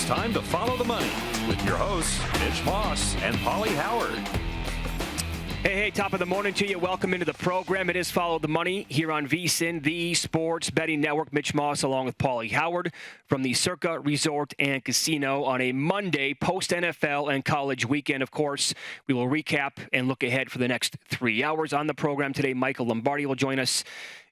It's time to follow the money with your hosts, Mitch Moss and Paulie Howard. Hey, top of the morning to you. Welcome into the program. It is Follow the Money here on VSiN, the Sports Betting Network. Mitch Moss along with Paulie Howard from the Circa Resort and Casino on a Monday post-NFL and college weekend. Of course, we will recap and look ahead for the next 3 hours on the program today. Michael Lombardi will join us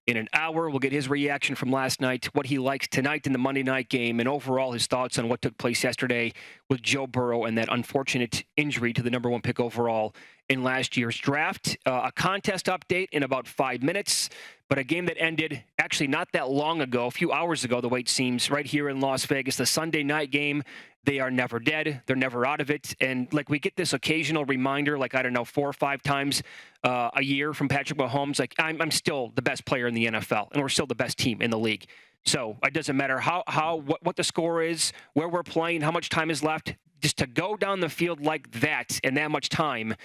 in an hour. We'll get his reaction from last night, what he likes tonight in the Monday night game, and overall his thoughts on what took place yesterday with Joe Burrow and that unfortunate injury to the number one pick overall in last year's draft. A contest update in about 5 minutes, but a game that ended actually not that long ago, a few hours ago, the way it seems, right here in Las Vegas, the Sunday night game. They are never dead. They're never out of it. And like we get this occasional reminder, like, I don't know, 4 or 5 times a year from Patrick Mahomes, like, I'm still the best player in the NFL, and we're still the best team in the league. So it doesn't matter what the score is, where we're playing, how much time is left. Just to go down the field like that and that much time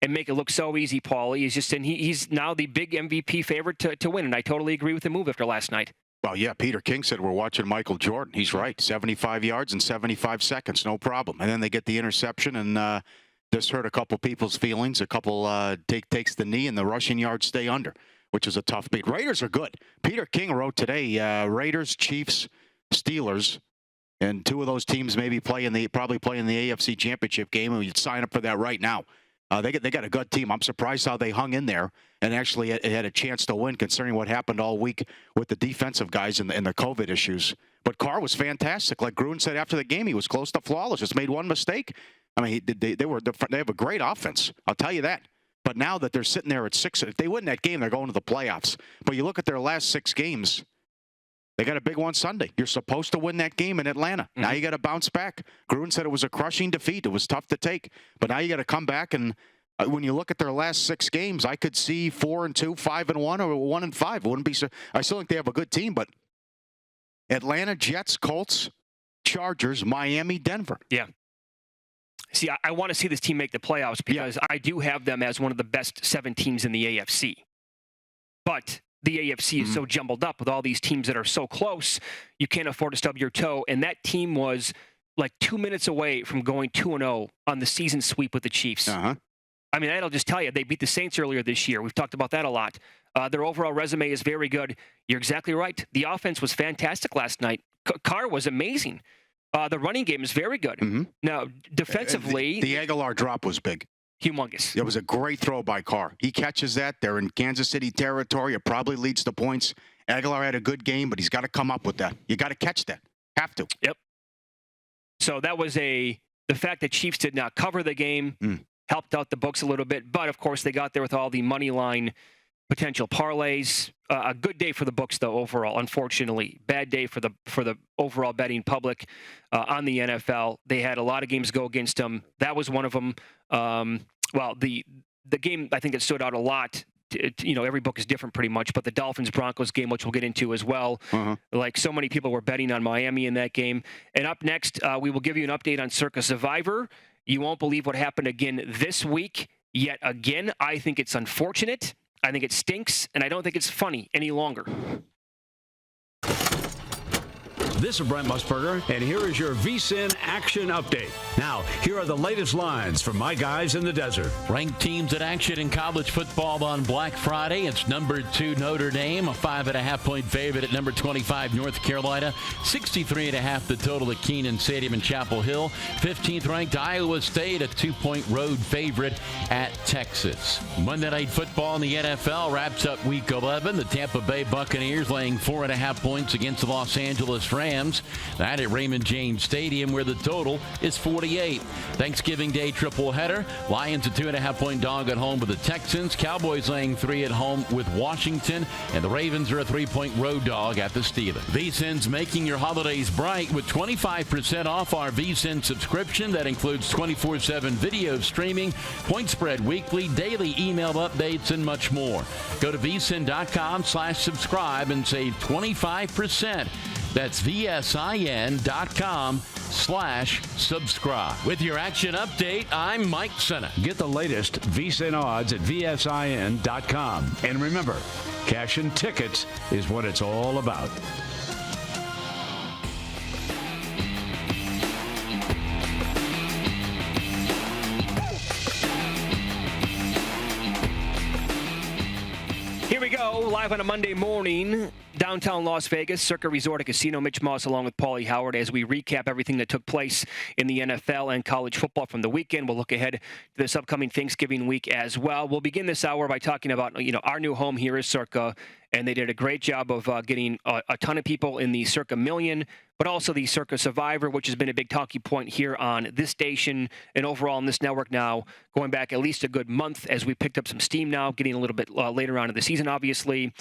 and make it look so easy, Paulie, is just, and he's now the big MVP favorite to win. And I totally agree with the move after last night. Well, yeah, Peter King said we're watching Michael Jordan. He's right. 75 yards in 75 seconds, no problem. And then they get the interception and just hurt a couple people's feelings. A couple takes the knee and the rushing yards stay under, which is a tough beat. Raiders are good. Peter King wrote today, Raiders, Chiefs, Steelers, and 2 of those teams maybe probably play in the AFC Championship game, and you'd sign up for that right now. They got a good team. I'm surprised how they hung in there and actually had a chance to win, considering what happened all week with the defensive guys and the COVID issues. But Carr was fantastic. Like Gruden said after the game, he was close to flawless. Just made one mistake. I mean, they have a great offense. I'll tell you that. But now that they're sitting there at 6, if they win that game, they're going to the playoffs. But you look at their last 6 games. They got a big one Sunday. You're supposed to win that game in Atlanta. Mm-hmm. Now you got to bounce back. Gruden said it was a crushing defeat. It was tough to take. But now you got to come back. And when you look at their last 6 games, I could see 4-2, 5-1, or 1-5. It wouldn't be so. I still think they have a good team. But Atlanta, Jets, Colts, Chargers, Miami, Denver. Yeah. See, I want to see this team make the playoffs because I do have them as one of the best 7 teams in the AFC. But the AFC is so jumbled up with all these teams that are so close, you can't afford to stub your toe. And that team was like 2 minutes away from going 2-0 on the season sweep with the Chiefs. Uh-huh. I mean, that'll just tell you, they beat the Saints earlier this year. We've talked about that a lot. Their overall resume is very good. You're exactly right. The offense was fantastic last night. Carr was amazing. The running game is very good. Mm-hmm. Now, defensively, the Aguilar drop was big. Humongous. It was a great throw by Carr. He catches that. They're in Kansas City territory. It probably leads to points. Aguilar had a good game, but he's got to come up with that. You got to catch that. Have to. Yep. So that was the fact that Chiefs did not cover the game helped out the books a little bit. But, of course, they got there with all the money line potential parlays. A good day for the books, though, overall, unfortunately. Bad day for the overall betting public on the NFL. They had a lot of games go against them. That was one of them. The game, I think, that stood out a lot, every book is different pretty much, but the Dolphins-Broncos game, which we'll get into as well. Like so many people were betting on Miami in that game. And up next, we will give you an update on Circa Survivor. You won't believe what happened again this week. Yet again, I think it's unfortunate. I think it stinks, and I don't think it's funny any longer. This is Brent Musburger, and here is your VSiN Action Update. Now, here are the latest lines from my guys in the desert. Ranked teams in action in college football on Black Friday. It's number 2 Notre Dame, a 5.5-point favorite at number 25 North Carolina. 63.5 the total at Kenan Stadium in Chapel Hill. 15th ranked Iowa State, a 2-point road favorite at Texas. Monday Night Football in the NFL wraps up Week 11. The Tampa Bay Buccaneers laying 4.5 points against the Los Angeles Rams. That at Raymond James Stadium, where the total is 48. Thanksgiving Day tripleheader. Lions a 2.5-point dog at home with the Texans. Cowboys laying 3 at home with Washington. And the Ravens are a 3-point road dog at the Steelers. VSiN's making your holidays bright with 25% off our VSiN subscription. That includes 24/7 video streaming, point spread weekly, daily email updates, and much more. Go to vsin.com/subscribe and save 25%. That's VSIN.com/subscribe. With your action update, I'm Mike Senna. Get the latest VSiN odds at VSIN.com. And remember, cash and tickets is what it's all about. Here we go, live on a Monday morning, downtown Las Vegas, Circa Resort and Casino. Mitch Moss along with Paulie Howard as we recap everything that took place in the NFL and college football from the weekend. We'll look ahead to this upcoming Thanksgiving week as well. We'll begin this hour by talking about, our new home here is Circa, and they did a great job of getting a ton of people in the Circa Million, but also the Circa Survivor, which has been a big talking point here on this station and overall on this network now, going back at least a good month as we picked up some steam now, getting a little bit later on in the season, obviously.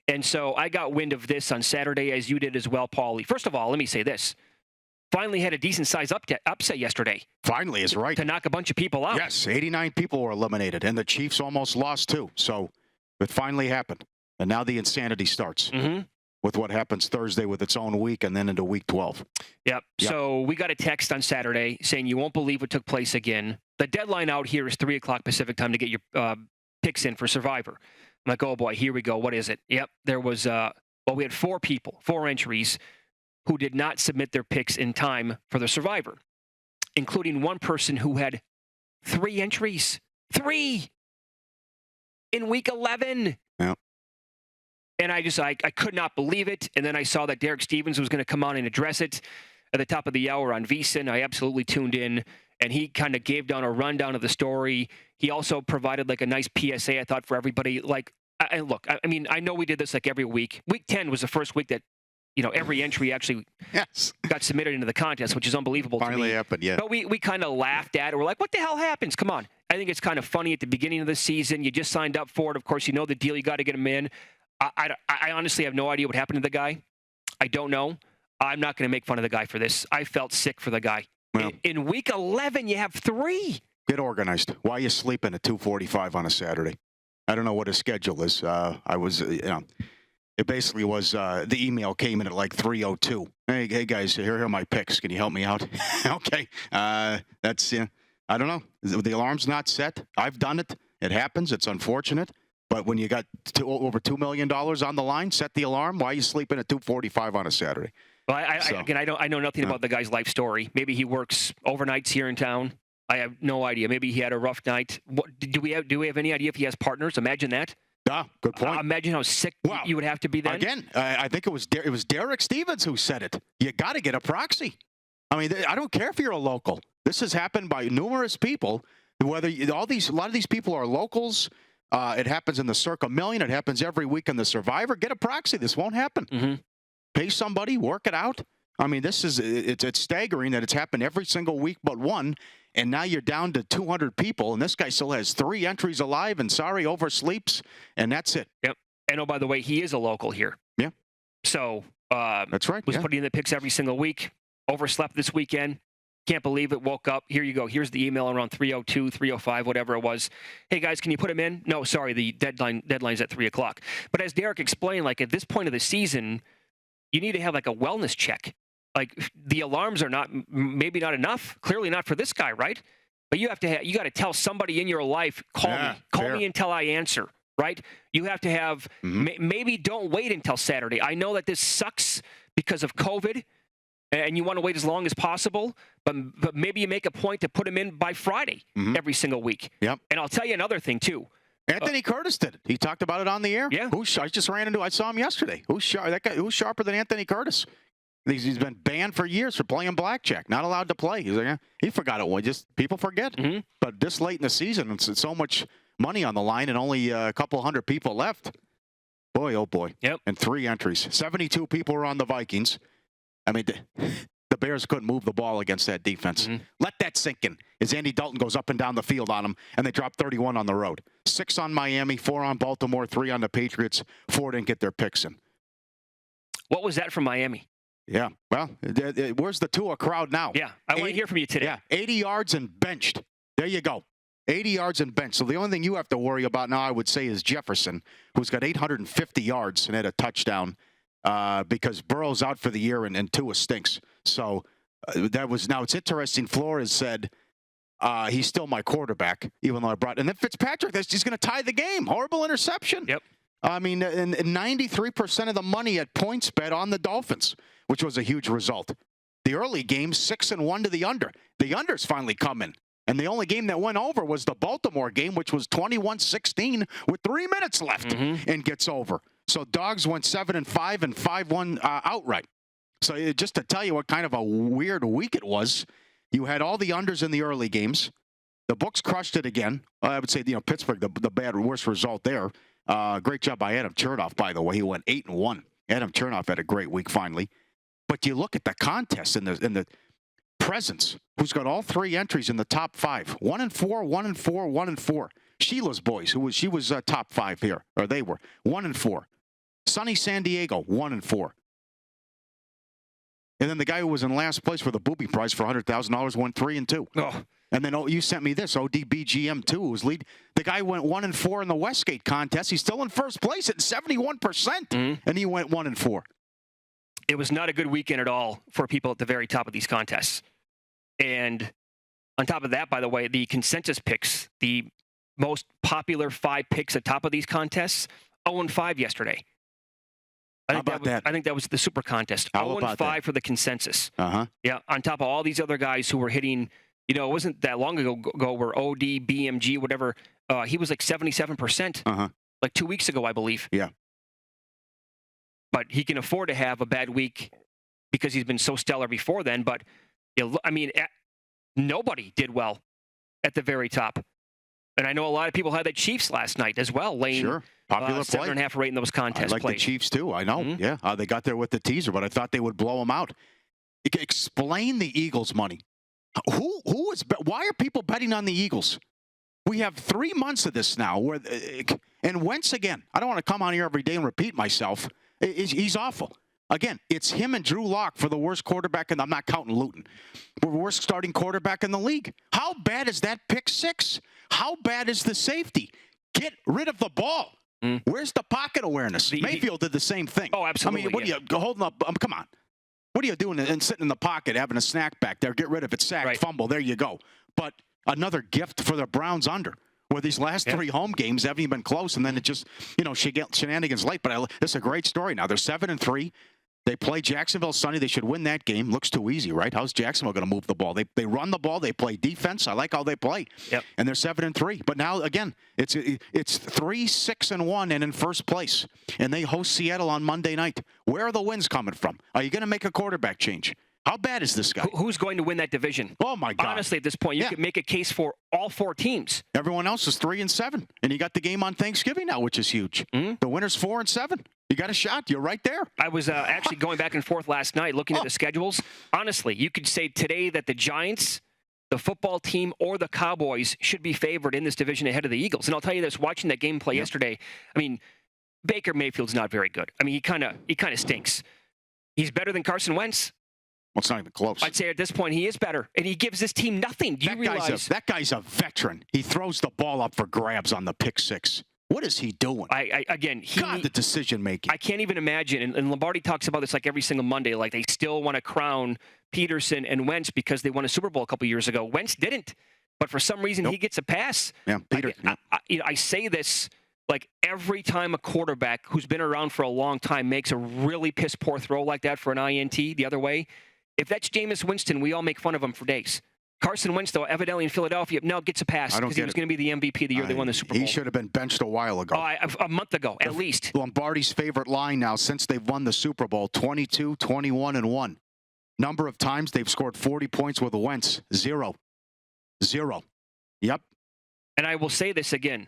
And so I got wind of this on Saturday, as you did as well, Paulie. First of all, let me say this. Finally had a decent-sized upset yesterday. Finally is right. To knock a bunch of people out. Yes, 89 people were eliminated, and the Chiefs almost lost too. So it finally happened. And now the insanity starts. Mm-hmm. With what happens Thursday with its own week and then into week 12. Yep. So we got a text on Saturday saying you won't believe what took place again. The deadline out here is 3 o'clock Pacific time to get your picks in for Survivor. I'm like, oh boy, here we go. What is it? Yep. There was, we had 4 entries who did not submit their picks in time for the Survivor, including one person who had 3 entries. 3 in week 11. Yeah. And I could not believe it. And then I saw that Derek Stevens was going to come on and address it at the top of the hour on VSiN. I absolutely tuned in, and he kind of gave down a rundown of the story. He also provided like a nice PSA, I thought, for everybody. Like, look, I mean, I know we did this like every week. Week 10 was the first week that, every entry actually got submitted into the contest, which is unbelievable to me. Finally happened, yeah. But we kind of laughed at it. We're like, what the hell happens? Come on. I think it's kind of funny at the beginning of the season. You just signed up for it. Of course, you know the deal. You got to get them in. I honestly have no idea what happened to the guy. I don't know. I'm not going to make fun of the guy for this. I felt sick for the guy. Well, in week 11, you have 3. Get organized. Why are you sleeping at 2:45 on a Saturday? I don't know what his schedule is. It basically was the email came in at like 3:02. Hey guys, here are my picks. Can you help me out? Okay. That's, I don't know. The alarm's not set. I've done it. It happens. It's unfortunate. But when you got over $2 million on the line, set the alarm. Why are you sleeping at 2:45 on a Saturday? Well, I know nothing about the guy's life story. Maybe he works overnights here in town. I have no idea. Maybe he had a rough night. Do we have any idea if he has partners? Imagine that. Yeah, good point. Imagine how sick you would have to be then. Again, I think it was Derek Stevens who said it. You got to get a proxy. I mean, I don't care if you're a local. This has happened by numerous people. Whether a lot of these people are locals. It happens in the Circa Million. It happens every week in the Survivor. Get a proxy. This won't happen. Mm-hmm. Pay somebody. Work it out. I mean, it's staggering that it's happened every single week but one, and now you're down to 200 people, and this guy still has 3 entries alive, and sorry, oversleeps, and that's it. Yep. And, oh, by the way, he is a local here. Yeah. So that's right. Was putting in the picks every single week. Overslept this weekend. Can't believe it. Woke up. Here you go. Here's the email around 3:02, 3:05, whatever it was. Hey, guys, can you put him in? No, sorry. The deadline's at 3 o'clock. But as Derek explained, like at this point of the season, you need to have like a wellness check. Like the alarms are maybe not enough. Clearly not for this guy, right? But you got to tell somebody in your life, call me until I answer, right? You have to have, maybe don't wait until Saturday. I know that this sucks because of COVID. And you want to wait as long as possible, but maybe you make a point to put him in by Friday every single week. Yep. And I'll tell you another thing, too. Anthony Curtis did it. He talked about it on the air. Yeah. I saw him yesterday. That guy, who's sharper than Anthony Curtis? He's been banned for years for playing blackjack. Not allowed to play. He's like, he forgot it. Just people forget. Mm-hmm. But this late in the season, it's so much money on the line and only a couple hundred people left. Boy, oh boy. Yep. And 3 entries. 72 people were on the Vikings. I mean, the Bears couldn't move the ball against that defense. Mm-hmm. Let that sink in as Andy Dalton goes up and down the field on them, and they drop 31 on the road. 6 on Miami, 4 on Baltimore, 3 on the Patriots. 4 didn't get their picks in. What was that from Miami? Yeah. Well, where's the Tua crowd now? Yeah, I want to hear from you today. Yeah, 80 yards and benched. There you go. 80 yards and benched. So the only thing you have to worry about now, I would say, is Jefferson, who's got 850 yards and had a touchdown. Because Burrow's out for the year and Tua stinks. So now it's interesting. Flores said he's still my quarterback, even though I brought. And then Fitzpatrick, he's going to tie the game. Horrible interception. Yep. I mean, and 93% of the money at points bet on the Dolphins, which was a huge result. The early game, 6-1 to the under. The under's finally coming. And the only game that went over was the Baltimore game, which was 21-16 with 3 minutes left and gets over. So Dogs went 7-5 and 5-1 outright. So just to tell you what kind of a weird week it was, you had all the unders in the early games. The books crushed it again. I would say, Pittsburgh, the worst result there. Great job by Adam Chernoff, by the way. He went 8-1. Adam Chernoff had a great week finally. But you look at the contest in the presence, who's got all 3 entries in the top 5. 1-4, 1-4, 1-4. Sheila's boys, she was top 5 here, or they were 1-4. Sunny San Diego, 1-4. And then the guy who was in last place for the booby prize for $100,000 went 3-2. Oh. And then you sent me this ODBGM2 who's lead. The guy went 1-4 in the Westgate contest. He's still in first place at 71%, and he went 1-4. It was not a good weekend at all for people at the very top of these contests. And on top of that, by the way, the consensus picks, the most popular 5 picks at top of these contests, 0-5 yesterday. I think that was the super contest. 0-5 for the consensus. Yeah, on top of all these other guys who were hitting, it wasn't that long ago where OD, BMG, whatever, he was like 77%, like 2 weeks ago, I believe. Yeah. But he can afford to have a bad week because he's been so stellar before then. But, nobody did well at the very top. And I know a lot of people had the Chiefs last night as well, laying popular 7.5 rate in those contests. I like the Chiefs too. I know. Yeah, they got there with the teaser, but I thought they would blow them out. Explain the Eagles' money. Who is? Why are people betting on the Eagles? We have 3 months of this now. And Wentz again. I don't want to come on here every day and repeat myself. He's awful. Again, it's him and Drew Lock for the worst quarterback, and I'm not counting Luton. We're the worst starting quarterback in the league. How bad is that pick 6? How bad is the safety? Get rid of the ball. Where's the pocket awareness? Mayfield did the same thing. Oh, absolutely. I mean, what are you holding up? Come on. What are you doing and sitting in the pocket having a snack back there? Get rid of it. Sack, fumble. There you go. But another gift for the Browns under. Where these last 3 home games haven't even been close, and then it just, shenanigans late. But this is a great story now. They're 7-3. They play Jacksonville Sunday. They should win that game. Looks too easy, right? How's Jacksonville going to move the ball? They run the ball. They play defense. I like how they play. Yep. And they're 7-3. But now, again, it's 3-6-1 and in first place. And they host Seattle on Monday night. Where are the wins coming from? Are you going to make a quarterback change? How bad is this guy? Who's going to win that division? Oh, my God. Honestly, at this point, you could make a case for all 4 teams. Everyone else is 3-7. And you got the game on Thanksgiving now, which is huge. The winner's 4-7. You got a shot. You're right there. I was actually going back and forth last night looking at the schedules. Honestly, you could say today that the Giants, the football team, or the Cowboys should be favored in this division ahead of the Eagles. And I'll tell you this, watching that game play yesterday, I mean, Baker Mayfield's not very good. I mean, he kind of stinks. He's better than Carson Wentz. Well, it's not even close. I'd say at this point he is better, and he gives this team nothing. Do you realize that guy's a veteran? He throws the ball up for grabs on the pick 6. What is he doing? The decision making. I can't even imagine. And Lombardi talks about this like every single Monday. Like they still want to crown Peterson and Wentz because they won a Super Bowl a couple years ago. Wentz didn't, but for some reason he gets a pass. Yeah, Peter. I say this like every time a quarterback who's been around for a long time makes a really piss poor throw like that for an INT the other way. If that's Jameis Winston, we all make fun of him for days. Carson Wentz, though, evidently in Philadelphia, now gets a pass because he was going to be the MVP the year they won the Super Bowl. He should have been benched a while ago. A month ago, at least. Lombardi's favorite line now since they've won the Super Bowl, 22, 21, and 1. Number of times they've scored 40 points with a Wentz, 0. Yep. And I will say this again,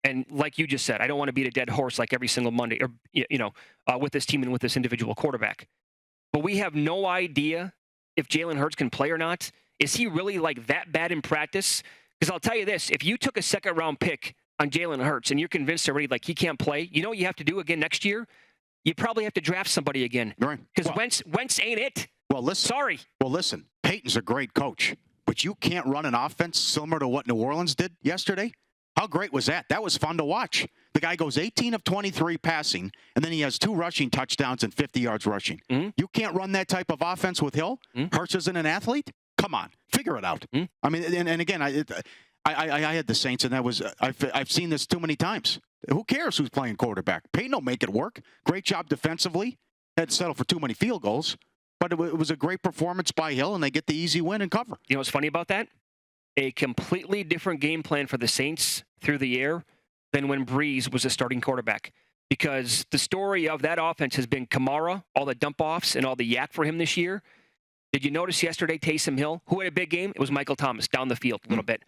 and like you just said, I don't want to beat a dead horse like every single Monday, or with this team and with this individual quarterback. But we have no idea if Jalen Hurts can play or not. Is he really like that bad in practice? Because I'll tell you this, if you took a second-round pick on Jalen Hurts and you're convinced already like he can't play, you know what you have to do again next year? You probably have to draft somebody again. Right. Because Wentz ain't it. Well, listen. Sorry. Well, listen, Peyton's a great coach, but you can't run an offense similar to what New Orleans did yesterday? How great was that? That was fun to watch. The guy goes 18 of 23 passing, and then he has 2 rushing touchdowns and 50 yards rushing. Mm-hmm. You can't run that type of offense with Hill? Mm-hmm. Hurts isn't an athlete? Come on, figure it out. Mm-hmm. I mean, and again, I had the Saints, and that was I've seen this too many times. Who cares who's playing quarterback? Payne will make it work. Great job defensively. Had to settle for too many field goals, but it was a great performance by Hill, and they get the easy win and cover. You know what's funny about that? a completely different game plan for the Saints through the air than when Breeze was a starting quarterback. Because the story of that offense has been Kamara, all the dump-offs and all the yak for him this year. Did you notice yesterday Taysom Hill, who had a big game? It was Michael Thomas down the field a little bit.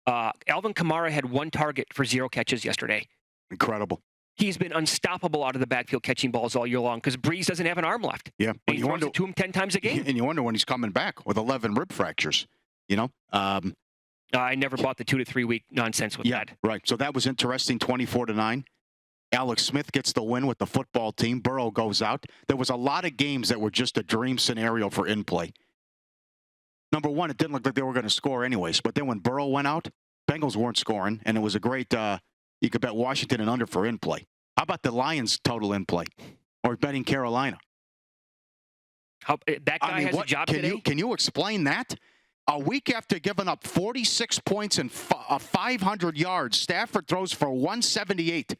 Alvin Kamara had 1 target for 0 catches yesterday. Incredible. He's been unstoppable out of the backfield catching balls all year long because Breeze doesn't have an arm left. Yeah. And he throws it to him 10 times a game. And you wonder when he's coming back with 11 rib fractures, I never bought the 2 to 3 week nonsense with that. Right. So that was interesting, 24-9. Alex Smith gets the win with the football team. Burrow goes out. There was a lot of games that were just a dream scenario for in-play. Number one, it didn't look like they were going to score anyways. But then when Burrow went out, Bengals weren't scoring, and it was a great you could bet Washington and under for in-play. How about the Lions total in-play? Or betting Carolina? That guy has a job today? Can you explain that? A week after giving up 46 points and 500 yards, Stafford throws for 178.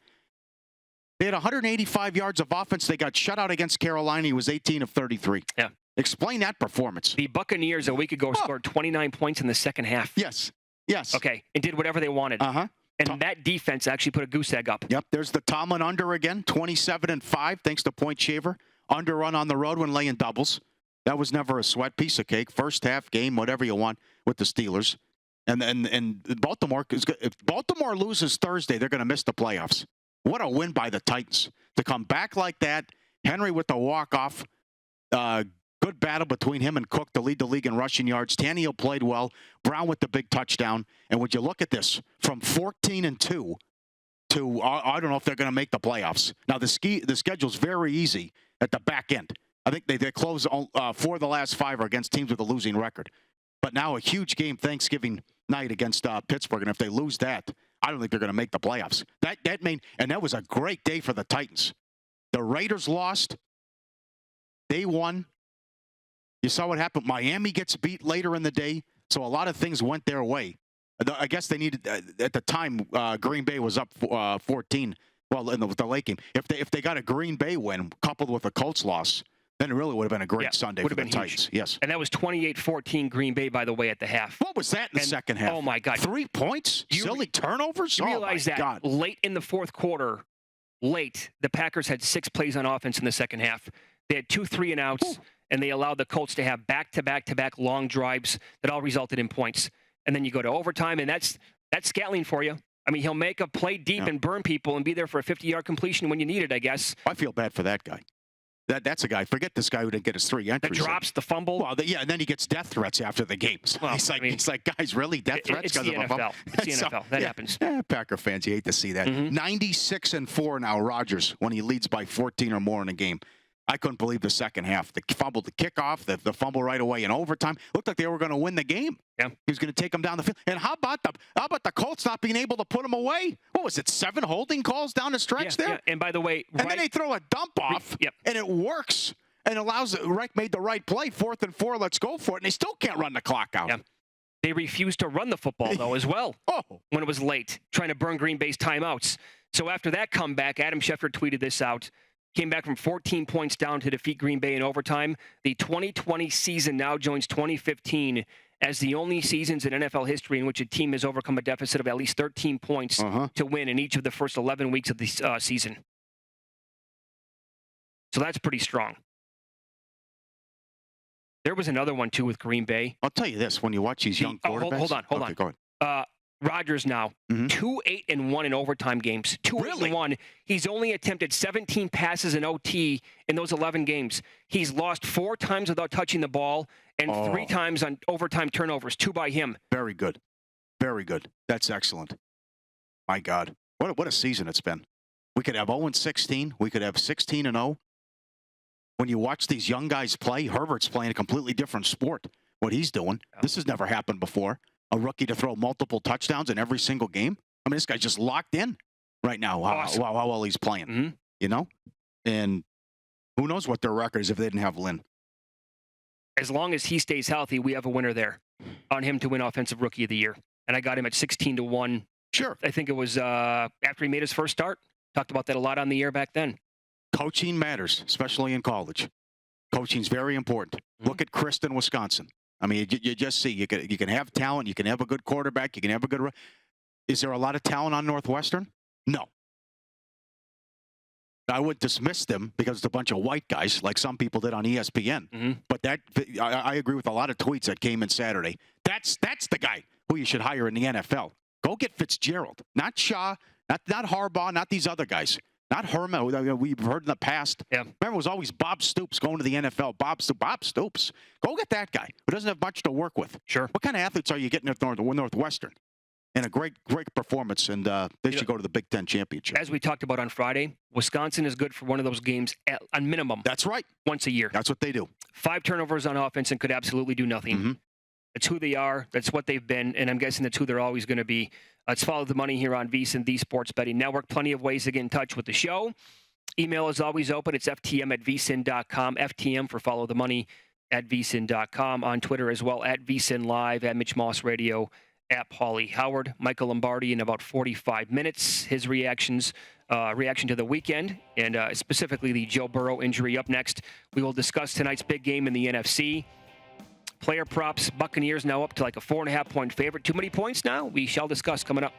They had 185 yards of offense. They got shut out against Carolina. He was 18 of 33. Yeah. Explain that performance. The Buccaneers a week ago scored 29 points in the second half. Yes. Okay, and did whatever they wanted. Uh-huh. And that defense actually put a goose egg up. Yep, there's the Tomlin under again, 27-5, thanks to Point Shaver. Under run on the road when laying doubles. That was never a sweat, piece of cake. First half game, whatever you want with the Steelers. And Baltimore, if Baltimore loses Thursday, they're going to miss the playoffs. What a win by the Titans. To come back like that, Henry with the walk-off, good battle between him and Cook to lead the league in rushing yards. Tannehill played well. Brown with the big touchdown. And would you look at this, from 14-2 to, I don't know if they're going to make the playoffs. Now, the schedule's very easy at the back end. I think they close 4 of the last 5 are against teams with a losing record. But now a huge game Thanksgiving night against Pittsburgh, and if they lose that, I don't think they're going to make the playoffs. And that was a great day for the Titans. The Raiders lost. They won. You saw what happened. Miami gets beat later in the day, so a lot of things went their way. I guess they needed at the time. Green Bay was up 14. Well, in the late game, if they got a Green Bay win coupled with a Colts loss, then it really would have been a great Sunday for the Titans. Yes. And that was 28-14 Green Bay, by the way, at the half. What was that in the second half? Oh, my God. 3 points? Silly turnovers? You realize that late in the fourth quarter, the Packers had 6 plays on offense in the second half. They had 2 3-and-outs, and they allowed the Colts to have back-to-back-to-back long drives that all resulted in points. And then you go to overtime, and that's Scatling for you. I mean, he'll make a play deep and burn people and be there for a 50-yard completion when you need it, I guess. I feel bad for that guy. That's a guy. Forget this guy who didn't get his 3 entries. The drops, the fumble. Well, and then he gets death threats after the games. Well, he's like, guys, really? Death threats? It's the NFL. It's the NFL. That happens. Packer fans, you hate to see that. 96-4 now, Rodgers, when he leads by 14 or more in a game. I couldn't believe the second half. The fumble, the kickoff, the fumble right away in overtime. Looked like they were going to win the game. Yeah. He was going to take them down the field. And how about the Colts not being able to put him away? What was it, 7 holding calls down the stretch there? Yeah. And by the way, and then they throw a dump off, and it works. And allows Reich made the right play, 4th and 4, let's go for it. And they still can't run the clock out. Yeah. They refused to run the football, though, as well, when it was late, trying to burn Green Bay's timeouts. So after that comeback, Adam Schefter tweeted this out. Came back from 14 points down to defeat Green Bay in overtime. The 2020 season now joins 2015 as the only seasons in NFL history in which a team has overcome a deficit of at least 13 points to win in each of the first 11 weeks of the season. So that's pretty strong. There was another one, too, with Green Bay. I'll tell you this. When you watch these young quarterbacks. Hold on. Go ahead. Rodgers now, 2-8-1 in overtime games. 2-8-1. He's only attempted 17 passes in OT in those 11 games. He's lost 4 times without touching the ball and 3 times on overtime turnovers, 2 by him. Very good. Very good. That's excellent. My God. What a season it's been. We could have 0-16. We could have 16-0. When you watch these young guys play, Herbert's playing a completely different sport. What he's doing, this has never happened before. A rookie to throw multiple touchdowns in every single game. I mean, this guy's just locked in right now. How well he's playing, you know? And who knows what their record is if they didn't have Lynn. As long as he stays healthy, we have a winner there on him to win Offensive Rookie of the Year. And I got him at 16-1. Sure. I think it was after he made his first start. Talked about that a lot on the air back then. Coaching matters, especially in college. Coaching's very important. Look at Kristen, Wisconsin. I mean, you just see you can have talent, you can have a good quarterback, you can have a good. Is there a lot of talent on Northwestern? No. I would dismiss them because it's a bunch of white guys, like some people did on ESPN. Mm-hmm. But I agree with a lot of tweets that came in Saturday. That's the guy who you should hire in the NFL. Go get Fitzgerald, not Shaw, not Harbaugh, not these other guys, not Herman. We've heard in the past. Yeah. Remember, it was always Bob Stoops going to the NFL. Bob Stoops. Go get that guy who doesn't have much to work with. Sure. What kind of athletes are you getting at Northwestern? And a great performance, and they should go to the Big Ten championship. As we talked about on Friday, Wisconsin is good for one of those games on minimum. That's right. Once a year. That's what they do. 5 turnovers on offense and could absolutely do nothing. Mm-hmm. It's who they are. That's what they've been, and I'm guessing that's who they're always going to be. Let's follow the money here on VSiN, the Sports Betting Network. Plenty of ways to get in touch with the show. Email is always open. It's ftm@vsin.com. FTM for follow the money at vsin.com. On Twitter as well, at VSiN Live, at Mitch Moss Radio, at Paulie Howard. Michael Lombardi in about 45 minutes. His reaction to the weekend, and specifically the Joe Burrow injury up next. We will discuss tonight's big game in the NFC. Player props, Buccaneers now up to like a 4.5-point favorite. Too many points now? We shall discuss coming up.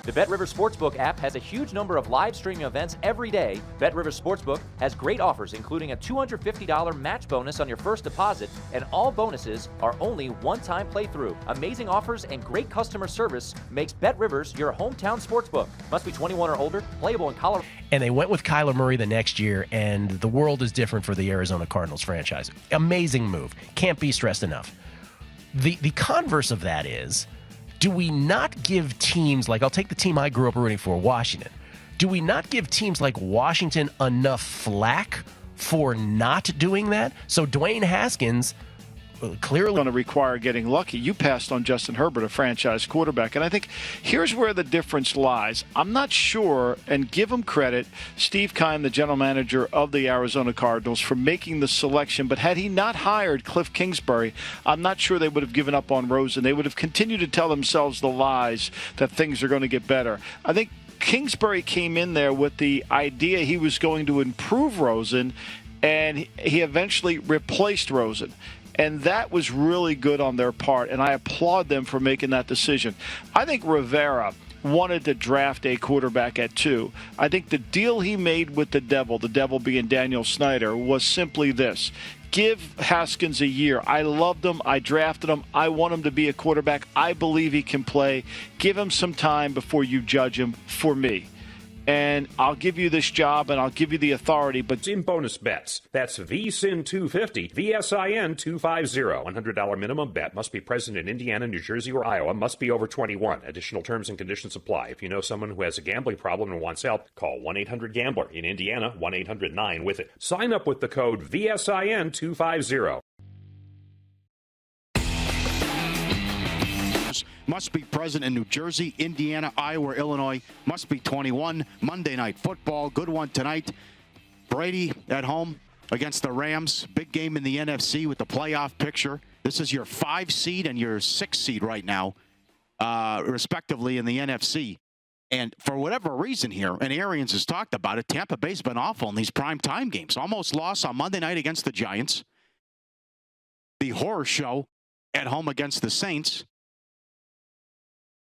The BetRivers Sportsbook app has a huge number of live streaming events every day. BetRivers Sportsbook has great offers, including a $250 match bonus on your first deposit, and all bonuses are only one-time playthrough. Amazing offers and great customer service makes BetRivers your hometown sportsbook. Must be 21 or older, playable in Colorado. And they went with Kyler Murray the next year, and the world is different for the Arizona Cardinals franchise. Amazing move. Can't be stressed enough. The converse of that is, do we not give teams like, I'll take the team I grew up rooting for, Washington. Do we not give teams like Washington enough flack for not doing that? So Dwayne Haskins clearly going to require getting lucky. You passed on Justin Herbert, a franchise quarterback. And I think here's where the difference lies. I'm not sure, and give him credit, Steve Keim, the general manager of the Arizona Cardinals, for making the selection. But had he not hired Cliff Kingsbury, I'm not sure they would have given up on Rosen. They would have continued to tell themselves the lies that things are going to get better. I think Kingsbury came in there with the idea he was going to improve Rosen, and he eventually replaced Rosen. And that was really good on their part, and I applaud them for making that decision. I think Rivera wanted to draft a quarterback at 2. I think the deal he made with the devil being Daniel Snyder, was simply this. Give Haskins a year. I loved him. I drafted him. I want him to be a quarterback. I believe he can play. Give him some time before you judge him, for me. And I'll give you this job, and I'll give you the authority, but In bonus bets. That's VSIN 250, VSIN 250. $100 minimum bet. Must be present in Indiana, New Jersey, or Iowa. Must be over 21. Additional terms and conditions apply. If you know someone who has a gambling problem and wants help, call 1-800-GAMBLER. In Indiana, 1-800-9-WITH-IT. Sign up with the code VSIN 250. Must be present in New Jersey, Indiana, Iowa, Illinois. Must be 21. Monday Night Football. Good one tonight. Brady at home against the Rams. Big game in the NFC with the playoff picture. This is your 5 seed and your 6 seed right now, respectively, in the NFC. And for whatever reason here, and Arians has talked about it, Tampa Bay's been awful in these primetime games. Almost lost on Monday night against the Giants. The horror show at home against the Saints.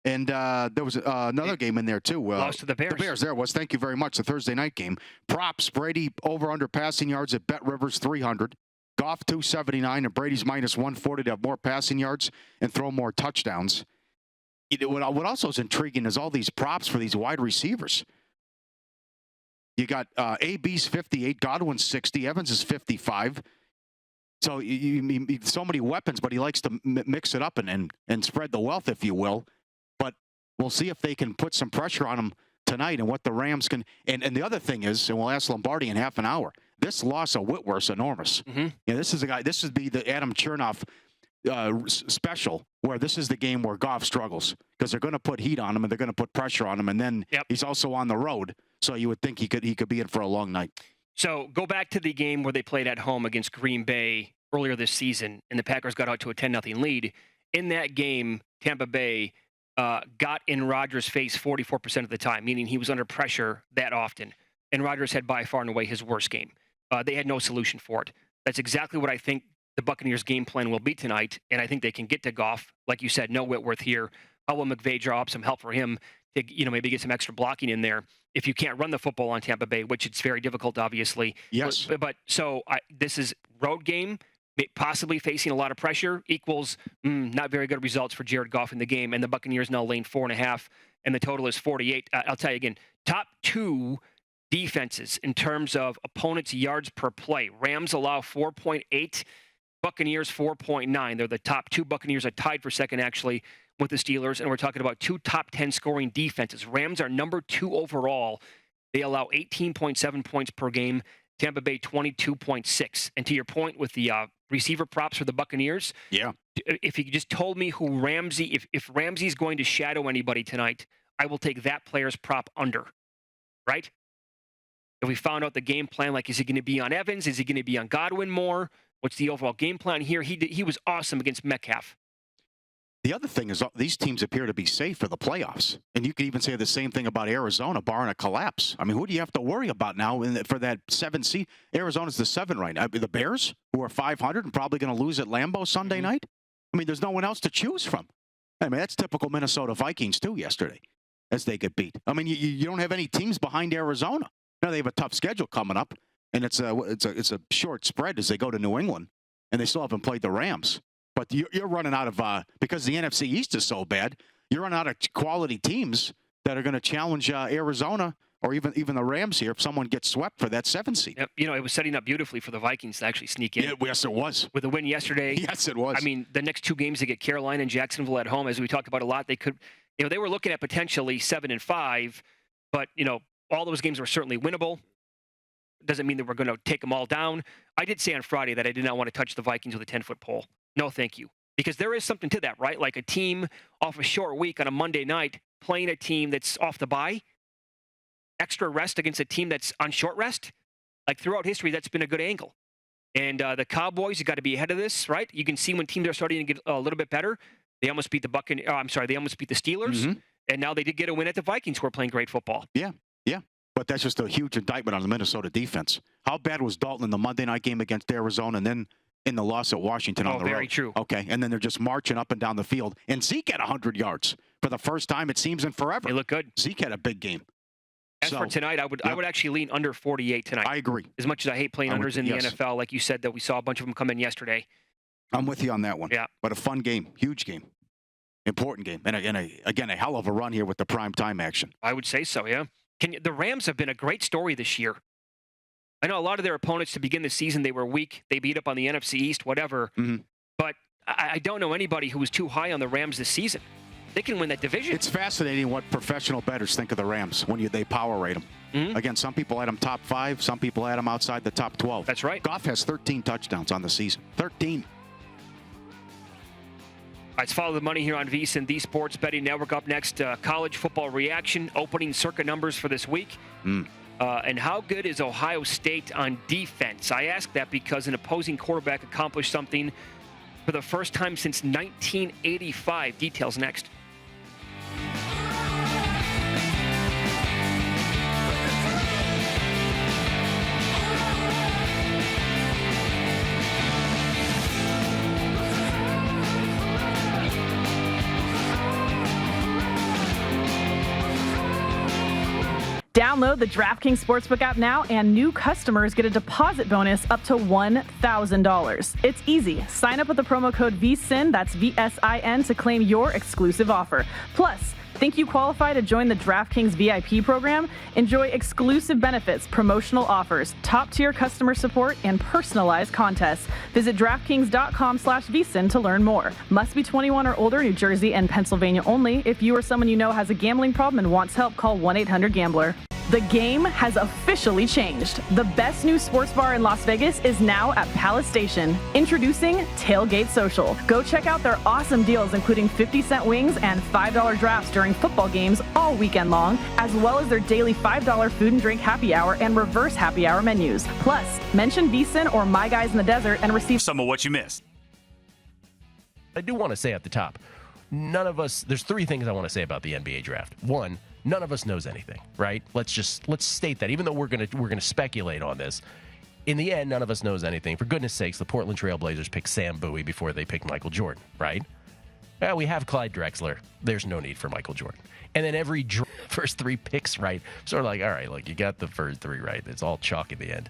And there was another game in there, too. Lost to the Bears. The Bears, there was. Thank you very much. The Thursday night game. Props, Brady over-under passing yards at BetRivers 300. Goff 279, and Brady's minus 140 to have more passing yards and throw more touchdowns. What also is intriguing is all these props for these wide receivers. You got AB's 58, Godwin's 60, Evans is 55. So so many weapons, but he likes to mix it up and spread the wealth, if you will. But we'll see if they can put some pressure on him tonight and what the Rams can. And the other thing is, and we'll ask Lombardi in half an hour, this loss of Whitworth's enormous. Mm-hmm. Yeah, this is a guy. This would be the Adam Chernoff special, where this is the game where Goff struggles because they're going to put heat on him and they're going to put pressure on him, and then he's also on the road. So you would think he could be in for a long night. So go back to the game where they played at home against Green Bay earlier this season, and the Packers got out to a 10-0 lead. In that game, Tampa Bay got in Rodgers' face 44% of the time, meaning he was under pressure that often. And Rodgers had by far and away his worst game. They had no solution for it. That's exactly what I think the Buccaneers' game plan will be tonight, and I think they can get to Goff. Like you said, no Whitworth here. How will McVay draw up some help for him to, maybe get some extra blocking in there if you can't run the football on Tampa Bay, which it's very difficult, obviously. Yes. But this is road game, possibly facing a lot of pressure, equals not very good results for Jared Goff in the game, and the Buccaneers now laying 4.5, and the total is 48. I'll tell you again, top two defenses in terms of opponents' yards per play. Rams allow 4.8, Buccaneers 4.9. They're the top two. Buccaneers are tied for second, actually, with the Steelers, and we're talking about two top 10 scoring defenses. Rams are number 2 overall. They allow 18.7 points per game. Tampa Bay 22.6. And to your point with the receiver props for the Buccaneers, yeah. If you just told me who Ramsey, if Ramsey's going to shadow anybody tonight, I will take that player's prop under, right? If we found out the game plan, like, is he going to be on Evans? Is he going to be on Godwin more? What's the overall game plan here? He was awesome against Metcalf. The other thing is these teams appear to be safe for the playoffs. And you could even say the same thing about Arizona, barring a collapse. I mean, who do you have to worry about now for that 7 seed? Arizona's the 7 right now. The Bears, who are 500 and probably going to lose at Lambeau Sunday night? I mean, there's no one else to choose from. I mean, that's typical Minnesota Vikings, too, yesterday, as they get beat. I mean, you don't have any teams behind Arizona. Now, they have a tough schedule coming up, and it's a short spread as they go to New England, and they still haven't played the Rams. But you're running out of because the NFC East is so bad. You're running out of quality teams that are going to challenge Arizona or even the Rams here if someone gets swept for that 7 seed. Yep. It was setting up beautifully for the Vikings to actually sneak in. Yeah, yes, it was. With a win yesterday. Yes, it was. I mean, the next 2 games they get Carolina and Jacksonville at home, as we talked about a lot. They could, they were looking at potentially 7-5, but all those games were certainly winnable. Doesn't mean that we're going to take them all down. I did say on Friday that I did not want to touch the Vikings with a 10-foot pole. No, thank you. Because there is something to that, right? Like a team off a short week on a Monday night playing a team that's off the bye, extra rest against a team that's on short rest. Like throughout history, that's been a good angle. And the Cowboys, you got to be ahead of this, right? You can see when teams are starting to get a little bit better. They almost beat the they almost beat the Steelers, and now they did get a win at the Vikings, who are playing great football. Yeah. But that's just a huge indictment on the Minnesota defense. How bad was Dalton in the Monday night game against Arizona, and then in the loss at Washington on the road? Very true. Okay, and then they're just marching up and down the field. And Zeke had 100 yards for the first time, it seems, in forever. They look good. Zeke had a big game. As for tonight, I would actually lean under 48 tonight. I agree. As much as I hate playing unders in the NFL, like you said, that we saw a bunch of them come in yesterday. I'm with you on that one. Yeah. But a fun game, huge game, important game. And again, a hell of a run here with the prime time action. I would say so, yeah. The Rams have been a great story this year. I know a lot of their opponents to begin the season, they were weak. They beat up on the NFC East, whatever. But I don't know anybody who was too high on the Rams this season. They can win that division. It's fascinating what professional bettors think of the Rams when they power rate them. Again, some people had them top 5. Some people had them outside the top 12. That's right. Goff has 13 touchdowns on the season. 13. Let's follow the money here on VSiN, the Sports Betting Network. Up next, college football reaction, opening circuit numbers for this week. And how good is Ohio State on defense? I ask that because an opposing quarterback accomplished something for the first time since 1985. Details next. Download the DraftKings Sportsbook app now, and new customers get a deposit bonus up to $1,000. It's easy. Sign up with the promo code VSIN, that's VSIN, to claim your exclusive offer. Plus, think you qualify to join the DraftKings VIP program? Enjoy exclusive benefits, promotional offers, top-tier customer support, and personalized contests. Visit DraftKings.com/VSIN to learn more. Must be 21 or older, New Jersey and Pennsylvania only. If you or someone you know has a gambling problem and wants help, call 1-800-GAMBLER. The game has officially changed. The best new sports bar in Las Vegas is now at Palace Station. Introducing Tailgate Social. Go check out their awesome deals, including 50-cent wings and $5 drafts during football games all weekend long, as well as their daily $5 food and drink happy hour and reverse happy hour menus. Plus, mention VSiN or My Guys in the Desert and receive some of what you missed. I do want to say at the top, there's three things I want to say about the NBA draft. One, none of us knows anything, right? Let's state that. Even though we're gonna speculate on this, in the end, none of us knows anything. For goodness sakes, the Portland Trail Blazers picked Sam Bowie before they picked Michael Jordan, right? Well, we have Clyde Drexler. There's no need for Michael Jordan. And then every first three picks right, sort of like, all right, look, you got the first three right. It's all chalk in the end.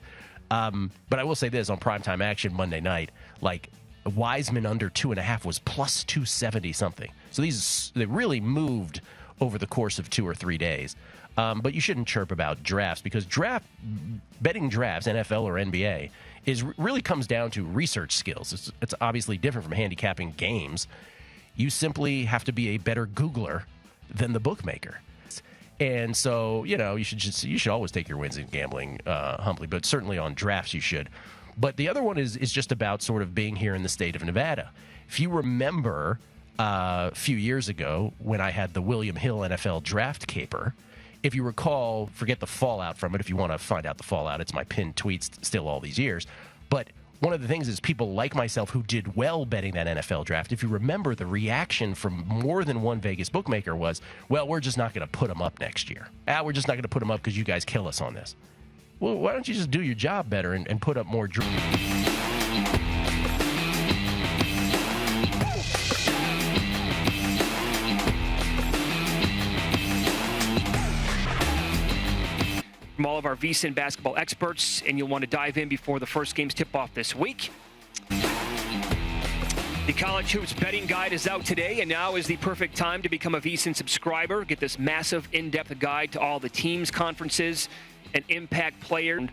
But I will say this, on primetime action Monday night, like, Wiseman under 2.5 was plus 270 something. So they really moved over the course of 2 or 3 days. But you shouldn't chirp about drafts, because betting drafts, NFL or NBA, really comes down to research skills. It's obviously different from handicapping games. You simply have to be a better Googler than the bookmaker. And so, you should always take your wins in gambling humbly, but certainly on drafts you should. But the other one is just about sort of being here in the state of Nevada. If you remember a few years ago when I had the William Hill NFL draft caper, if you recall, forget the fallout from it. If you want to find out the fallout, it's my pinned tweets still all these years. But one of the things is people like myself who did well betting that NFL draft, if you remember, the reaction from more than one Vegas bookmaker was, well, we're just not going to put them up next year. We're just not going to put them up because you guys kill us on this. Well, why don't you just do your job better and put up more dreams? From all of our VSiN basketball experts, and you'll want to dive in before the first games tip off this week. The College Hoops betting guide is out today, and now is the perfect time to become a VSiN subscriber. Get this massive, in-depth guide to all the teams, conferences, and impact players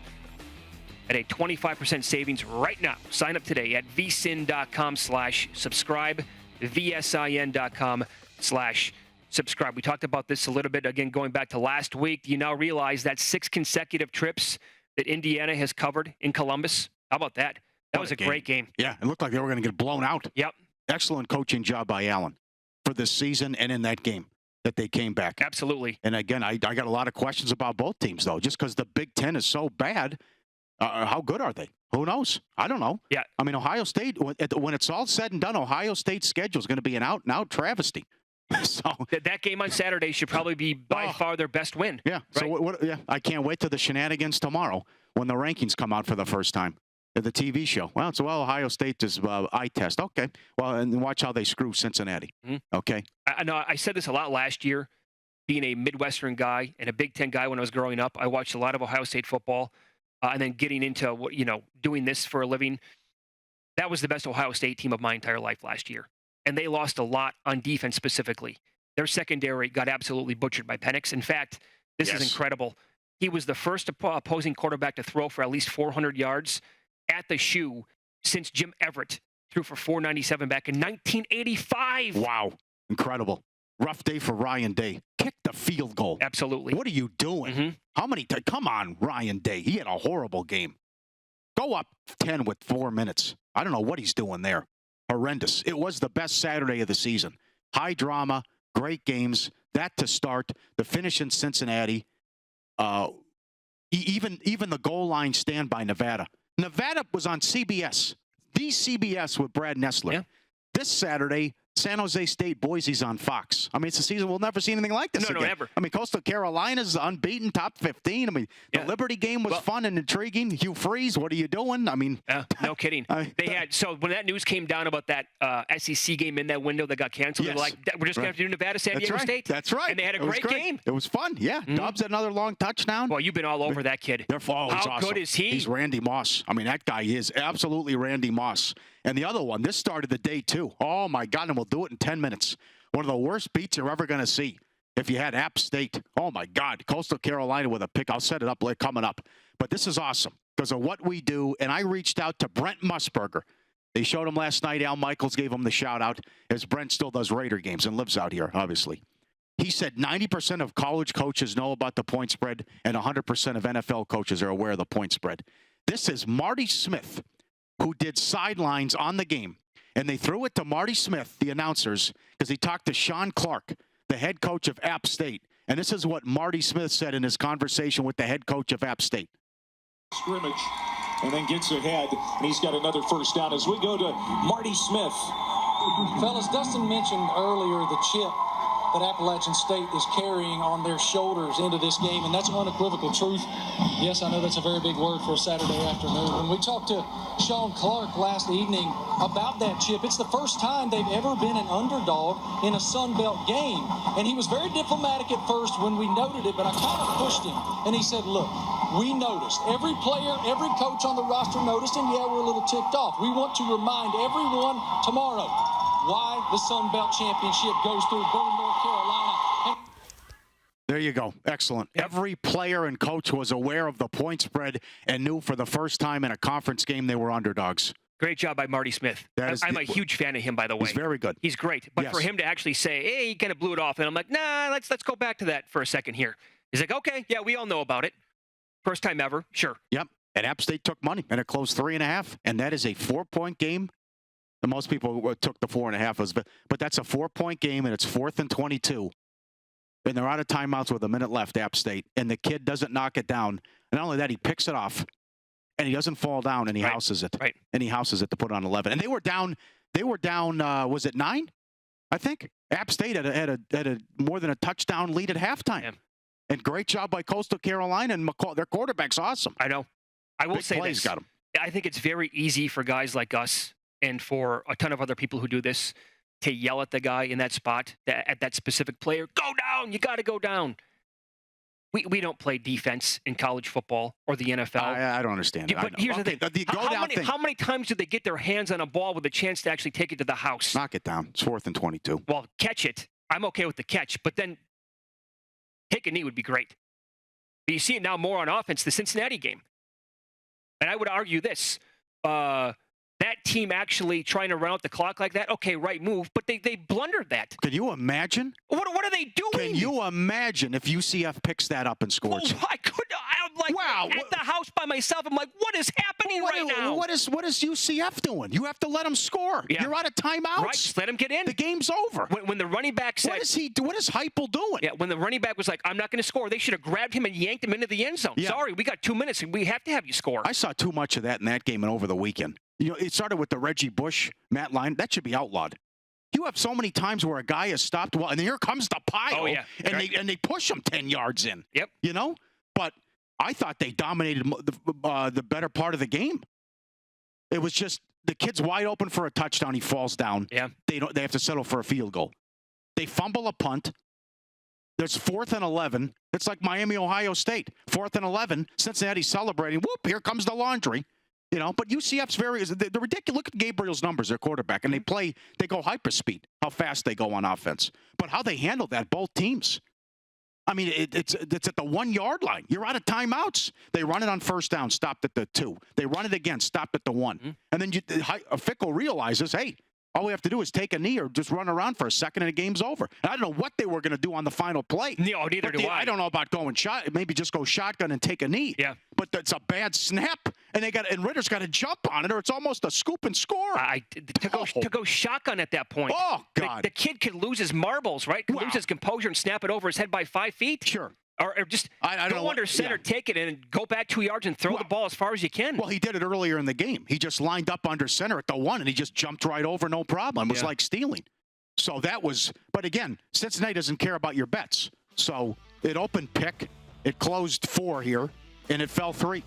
at a 25% savings right now. Sign up today at vsin.com/subscribe, vsin.com/subscribe. We talked about this a little bit, again, going back to last week. You now realize that 6 consecutive trips that Indiana has covered in Columbus. How about that? That was a great game. Yeah, it looked like they were going to get blown out. Yep. Excellent coaching job by Allen for this season and in that game that they came back. Absolutely. And again, I got a lot of questions about both teams, though, just because the Big Ten is so bad. How good are they? Who knows? I don't know. Yeah. I mean, Ohio State, when it's all said and done, Ohio State's schedule is going to be an out-and-out travesty. So that game on Saturday should probably be by far their best win. Yeah. Right? So I can't wait till the shenanigans tomorrow when the rankings come out for the first time at the TV show. Well, Ohio State is eye test. Okay. Well, and watch how they screw Cincinnati. Mm-hmm. Okay. I know I said this a lot last year. Being a Midwestern guy and a Big Ten guy when I was growing up, I watched a lot of Ohio State football, and then getting into doing this for a living. That was the best Ohio State team of my entire life last year. And they lost a lot on defense specifically. Their secondary got absolutely butchered by Penix. In fact, this is incredible. He was the first opposing quarterback to throw for at least 400 yards at the shoe since Jim Everett threw for 497 back in 1985. Wow. Incredible. Rough day for Ryan Day. Kick the field goal. Absolutely. What are you doing? Mm-hmm. How many come on, Ryan Day. He had a horrible game. Go up 10 with 4 minutes. I don't know what he's doing there. Horrendous. It was the best Saturday of the season. High drama, great games. That to start. The finish in Cincinnati. Even the goal line stand by Nevada. Nevada was on CBS. The CBS with Brad Nessler. Yeah. This Saturday, San Jose State, Boise's on Fox. I mean, it's a season we'll never see anything like this again. No, never. I mean, Coastal Carolina's unbeaten, top 15. I mean, the Liberty game was fun and intriguing. Hugh Freeze, what are you doing? I mean, no kidding. They had when that news came down about that SEC game in that window that got canceled, they were like, we're just going to have to do Nevada, San Diego State. That's right. And they had a great game. It was fun. Yeah. Mm-hmm. Dobbs had another long touchdown. Well, you've been all over that kid. How awesome. Good is he? He's Randy Moss. I mean, that guy is absolutely Randy Moss. And the other one, this started the day, too. Oh, my God, and we'll do it in 10 minutes. One of the worst beats you're ever going to see. If you had App State, oh, my God, Coastal Carolina with a pick. I'll set it up coming up. But this is awesome because of what we do. And I reached out to Brent Musburger. They showed him last night. Al Michaels gave him the shout-out, as Brent still does Raider games and lives out here, obviously. He said 90% of college coaches know about the point spread and 100% of NFL coaches are aware of the point spread. This is Marty Smith, who did sidelines on the game. And they threw it to Marty Smith, the announcers, because he talked to Sean Clark, the head coach of App State. And this is what Marty Smith said in his conversation with the head coach of App State. Scrimmage, and then gets ahead, and he's got another first down as we go to Marty Smith. Fellas, Dustin mentioned earlier the chip that Appalachian State is carrying on their shoulders into this game, and that's unequivocal truth. Yes, I know that's a very big word for a Saturday afternoon. When we talked to Sean Clark last evening about that chip, it's the first time they've ever been an underdog in a Sun Belt game. And he was very diplomatic at first when we noted it, but I kind of pushed him. And he said, look, we noticed. Every player, every coach on the roster noticed, and yeah, we're a little ticked off. We want to remind everyone tomorrow why the Sun Belt Championship goes through Boone, North Carolina. There you go. Excellent. Every player and coach was aware of the point spread and knew for the first time in a conference game they were underdogs. Great job by Marty Smith. I'm a huge fan of him, by the way. He's very good. He's great. But Yes. for him to actually say, hey, he kind of blew it off, and I'm like, nah, let's go back to that for a second here. He's like, okay, yeah, we all know about it. First time ever, sure. Yep. And App State took money, and it closed 3.5. And that is a 4-point game. And most people took the 4.5, but that's a 4-point game, and it's 4th and 22. And they're out of timeouts with a minute left, App State. And the kid doesn't knock it down. And not only that, he picks it off, and he doesn't fall down, and he houses it. Right. And he houses it to put it on 11. And they were down, was it 9? I think. App State had a more than a touchdown lead at halftime. Yeah. And great job by Coastal Carolina, and McCall, their quarterback's awesome. I know. I will Big say plays this. Got him. I think it's very easy for guys like us and for a ton of other people who do this to yell at the guy in that spot, at that specific player, go down, you got to go down. We don't play defense in college football or the NFL. I don't understand it. But here's the thing. How many times do they get their hands on a ball with a chance to actually take it to the house? Knock it down. It's 4th and 22. Well, catch it. I'm okay with the catch, but then take a knee would be great. But you see it now more on offense, the Cincinnati game. And I would argue this. That team actually trying to run out the clock like that, okay, right move, but they blundered that. Can you imagine? What are they doing? Can you imagine if UCF picks that up and scores? Oh, I'm like Wow. at the house by myself. I'm like, what is happening right now? What is UCF doing? You have to let them score. Yeah. You're out of timeouts. Right, just let him get in. The game's over. When the running back said, what is Heupel doing? Yeah, when the running back was like, I'm not going to score, they should have grabbed him and yanked him into the end zone. Yeah. Sorry, we got 2 minutes, and we have to have you score. I saw too much of that in that game and over the weekend. You know, it started with the Reggie Bush, Matt Lyon. That should be outlawed. You have so many times where a guy is stopped, and then here comes the pile, Oh, yeah. and Right. they push him 10 yards in. Yep. You know? But I thought they dominated the better part of the game. It was just the kid's wide open for a touchdown. He falls down. Yeah. They have to settle for a field goal. They fumble a punt. There's 4th and 11. It's like Miami, Ohio State. 4th and 11. Cincinnati's celebrating. Whoop, here comes the laundry. You know, but UCF's they're ridiculous. Look at Gabriel's numbers, their quarterback, and they go hyperspeed, how fast they go on offense. But how they handle that, both teams. I mean, it's at the 1 yard line. You're out of timeouts. They run it on first down, stopped at the 2. They run it again, stopped at the 1. Mm-hmm. And then Fickle realizes, hey, all we have to do is take a knee or just run around for a second and the game's over. And I don't know what they were going to do on the final play. No, neither do I. I don't know about going maybe just go shotgun and take a knee. Yeah. But it's a bad snap, and Ritter's got to jump on it, or it's almost a scoop and score. To go shotgun at that point. Oh, God. The kid could lose his marbles, right? Could Wow. lose his composure and snap it over his head by 5 feet. Sure. Or just I don't go know under center, take it, and go back 2 yards and throw the ball as far as you can. Well, he did it earlier in the game. He just lined up under center at the 1, and he just jumped right over, no problem. It was like stealing. So that was – but again, Cincinnati doesn't care about your bets. So it opened pick. It closed 4 here, and it fell 3.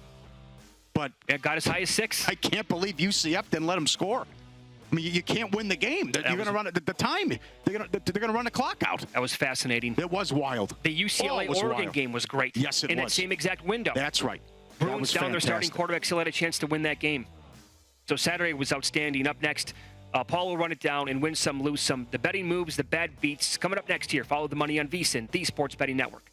But it got as high as 6. I can't believe UCF didn't let him score. I mean, you can't win the game. You're going to run the time. They're going to run the clock out. That was fascinating. It was wild. The UCLA-Oregon game was great. Yes, it was. In that same exact window. That's right. Bruins down their starting quarterback, still had a chance to win that game. So Saturday was outstanding. Up next, Paul will run it down and win some, lose some. The betting moves, the bad beats. Coming up next here, follow the money on VSiN, the Sports Betting Network.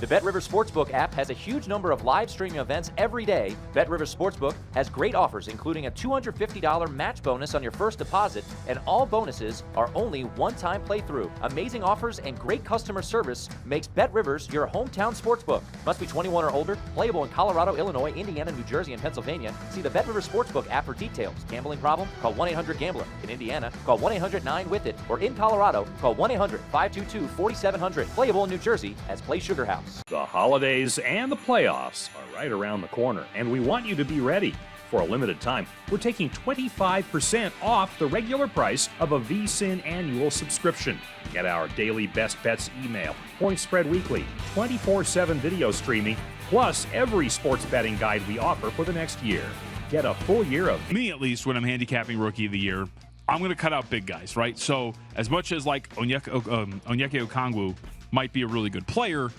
The BetRivers Sportsbook app has a huge number of live streaming events every day. BetRivers Sportsbook has great offers, including a $250 match bonus on your first deposit, and all bonuses are only one-time playthrough. Amazing offers and great customer service makes BetRivers your hometown sportsbook. Must be 21 or older. Playable in Colorado, Illinois, Indiana, New Jersey, and Pennsylvania. See the BetRivers Sportsbook app for details. Gambling problem? Call 1-800-GAMBLER. In Indiana, call 1-800-9-WITH-IT. Or in Colorado, call 1-800-522-4700. Playable in New Jersey as Play Sugar House. The holidays and the playoffs are right around the corner, and we want you to be ready. For a limited time, we're taking 25% off the regular price of a VSiN annual subscription. Get our daily best bets email, point spread weekly, 24/7 video streaming, plus every sports betting guide we offer for the next year. Get a full year of... Me, at least, when I'm handicapping Rookie of the Year, I'm going to cut out big guys, right? So as much as like Onyeka Okongwu might be a really good player,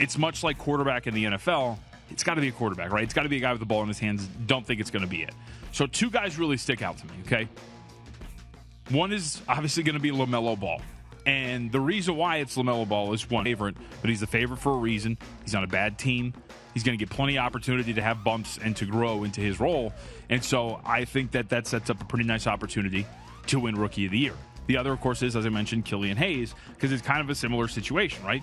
it's much like quarterback in the NFL. It's got to be a quarterback, right? It's got to be a guy with the ball in his hands. Don't think it's going to be it. So two guys really stick out to me, okay? One is obviously going to be LaMelo Ball. And the reason why it's LaMelo Ball is one favorite, but he's the favorite for a reason. He's on a bad team. He's going to get plenty of opportunity to have bumps and to grow into his role. And so I think that sets up a pretty nice opportunity to win Rookie of the Year. The other, of course, is, as I mentioned, Killian Hayes, because it's kind of a similar situation, right?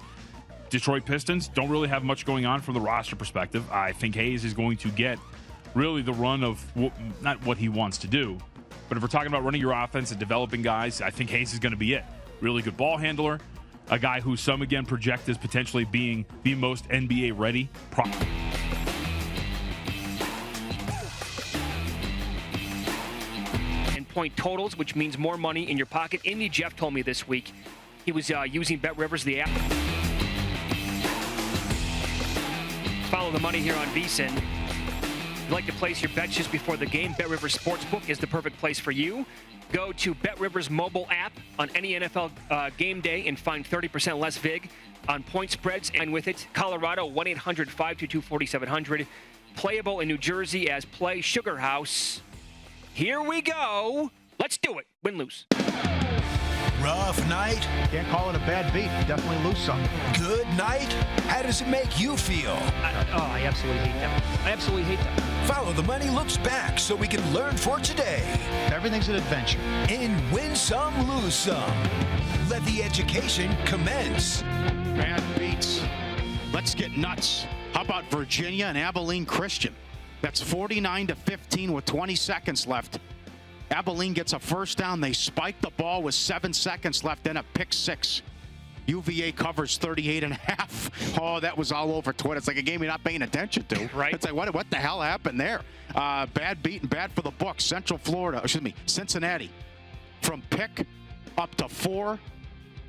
Detroit Pistons don't really have much going on from the roster perspective. I think Hayes is going to get really the run of not what he wants to do, but if we're talking about running your offense and developing guys, I think Hayes is going to be it. Really good ball handler, a guy who some again project as potentially being the most NBA ready. And point totals, which means more money in your pocket. Indy Jeff told me this week he was using BetRivers, the app. Follow the money here on VSiN. If you'd like to place your bets just before the game, BetRivers Sportsbook is the perfect place for you. Go to BetRivers mobile app on any NFL game day and find 30% less VIG on point spreads. And with it, Colorado, 1-800-522-4700. Playable in New Jersey as Play Sugar House. Here we go. Let's do it. Win-lose. Rough night? Can't call it a bad beat. Definitely lose some. Good night? How does it make you feel? I absolutely hate them. I absolutely hate them. Follow the Money Looks Back so we can learn for today. Everything's an adventure. And win some, lose some. Let the education commence. Bad beats. Let's get nuts. How about Virginia and Abilene Christian? That's 49-15 with 20 seconds left. Abilene gets a first down. They spike the ball with 7 seconds left, then a pick six. UVA covers 38.5. Oh, that was all over Twitter. It's like a game you're not paying attention to. Right. It's like, what the hell happened there? Bad beat and bad for the books. Cincinnati. From pick up to 4.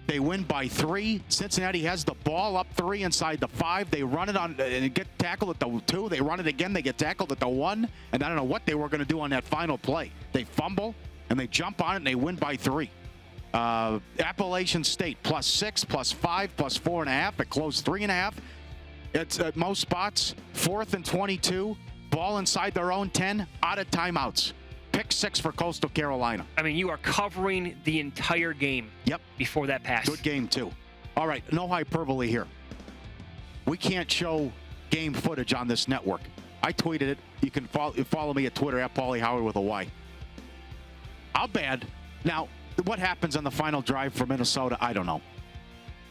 They win by 3. Cincinnati has the ball up 3 inside the 5. They run it on and get tackled at the 2. They run it again. They get tackled at the 1. And I don't know what they were going to do on that final play. They fumble and they jump on it and they win by 3. Appalachian State +6, +5, +4.5. It closed 3.5. It's at most spots 4th and 22. Ball inside their own 10. Out of timeouts. Pick 6 for Coastal Carolina. I mean, you are covering the entire game. Yep. Before that pass. Good game, too. All right, no hyperbole here. We can't show game footage on this network. I tweeted it. You can follow me at Twitter at Paulie Howard with a Y. How bad? Now, what happens on the final drive for Minnesota? I don't know.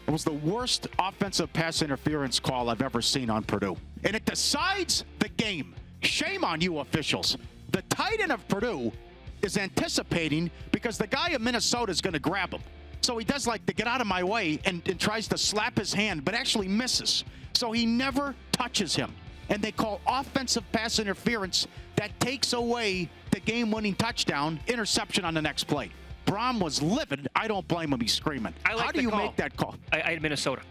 It was the worst offensive pass interference call I've ever seen on Purdue. And it decides the game. Shame on you officials. The tight end of Purdue is anticipating because the guy in Minnesota is going to grab him. So he does like to get out of my way and tries to slap his hand, but actually misses. So he never touches him. And they call offensive pass interference that takes away the game-winning touchdown, interception on the next play. Braum was livid. I don't blame him. He's screaming. How do you make that call? I had Minnesota.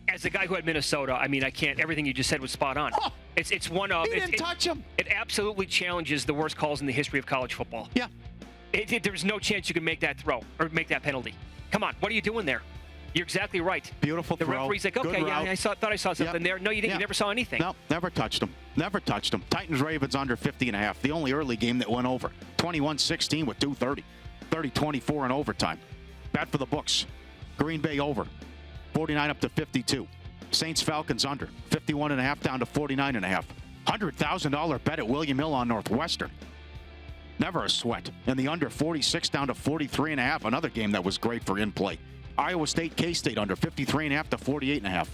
As the guy who had Minnesota, I mean, I can't. Everything you just said was spot on. Oh, it's one of. He didn't touch him. It absolutely challenges the worst calls in the history of college football. Yeah. There's no chance you can make that throw or make that penalty. Come on, what are you doing there? You're exactly right. Beautiful throw. The referee's like, okay, yeah, I thought I saw something there. No, you didn't. Yeah. You never saw anything. No, never touched him. Never touched him. Titans-Ravens under 50.5. The only early game that went over. 21-16 with 2:30. 30-24 in overtime. Bad for the books. Green Bay over. 49 up to 52. Saints Falcons under 51.5 down to 49.5. $100,000 bet at William Hill on Northwestern. Never a sweat. And the under 46 down to 43.5. Another game that was great for in play. Iowa State K-State under 53.5 to 48.5.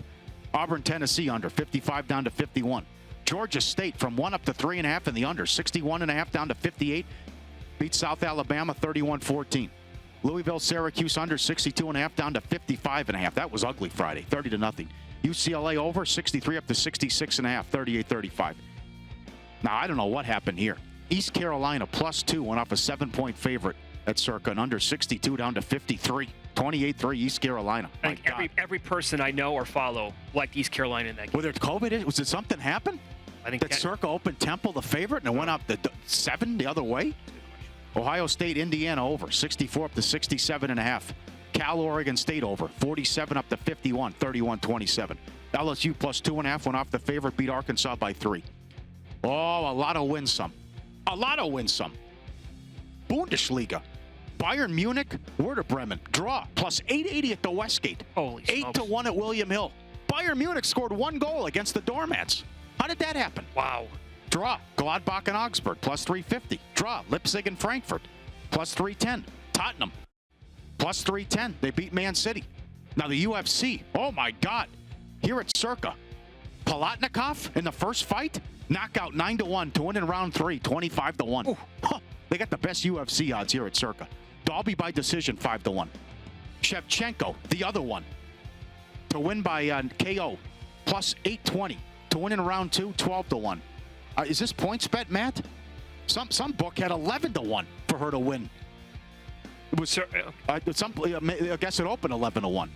Auburn Tennessee under 55 down to 51. Georgia State from 1 up to 3.5 in the under 61.5 down to 58. Beat South Alabama 31-14. Louisville Syracuse under 62.5 down to 55.5. That was ugly Friday, 30-0. UCLA over 63 up to 66.5, 38-35. Now I don't know what happened here. East Carolina +2 went off a 7-point favorite at Circa and under 62 down to 53. 28-3 East Carolina. I think every person I know or follow liked East Carolina in that game. Whether it's COVID, was it something happen? I think that Circa opened Temple the favorite and it went up the 7 the other way. Ohio State, Indiana over 64 up to 67.5. Cal, Oregon State over 47 up to 51, 31-27. LSU +2.5 went off the favorite, beat Arkansas by 3. Oh, a lot of win some. A lot of win some. Bundesliga. Bayern Munich, Werder Bremen, draw, +880 at the Westgate. Holy smokes. 8-1 at William Hill. Bayern Munich scored 1 goal against the Doormats. How did that happen? Wow. Draw, Gladbach and Augsburg, +350. Draw, Leipzig and Frankfurt, +310. Tottenham, +310. They beat Man City. Now the UFC, oh my God. Here at Circa, Palatnikov in the first fight, knockout 9-1 to win in round 3, 25-1. Huh, they got the best UFC odds here at Circa. Dalby by decision, 5-1. Shevchenko, the other one, to win by KO, +820. To win in round 2, 12-1. Is this points bet, Matt? Some book had 11-1 for her to win. It was I guess it opened 11-1.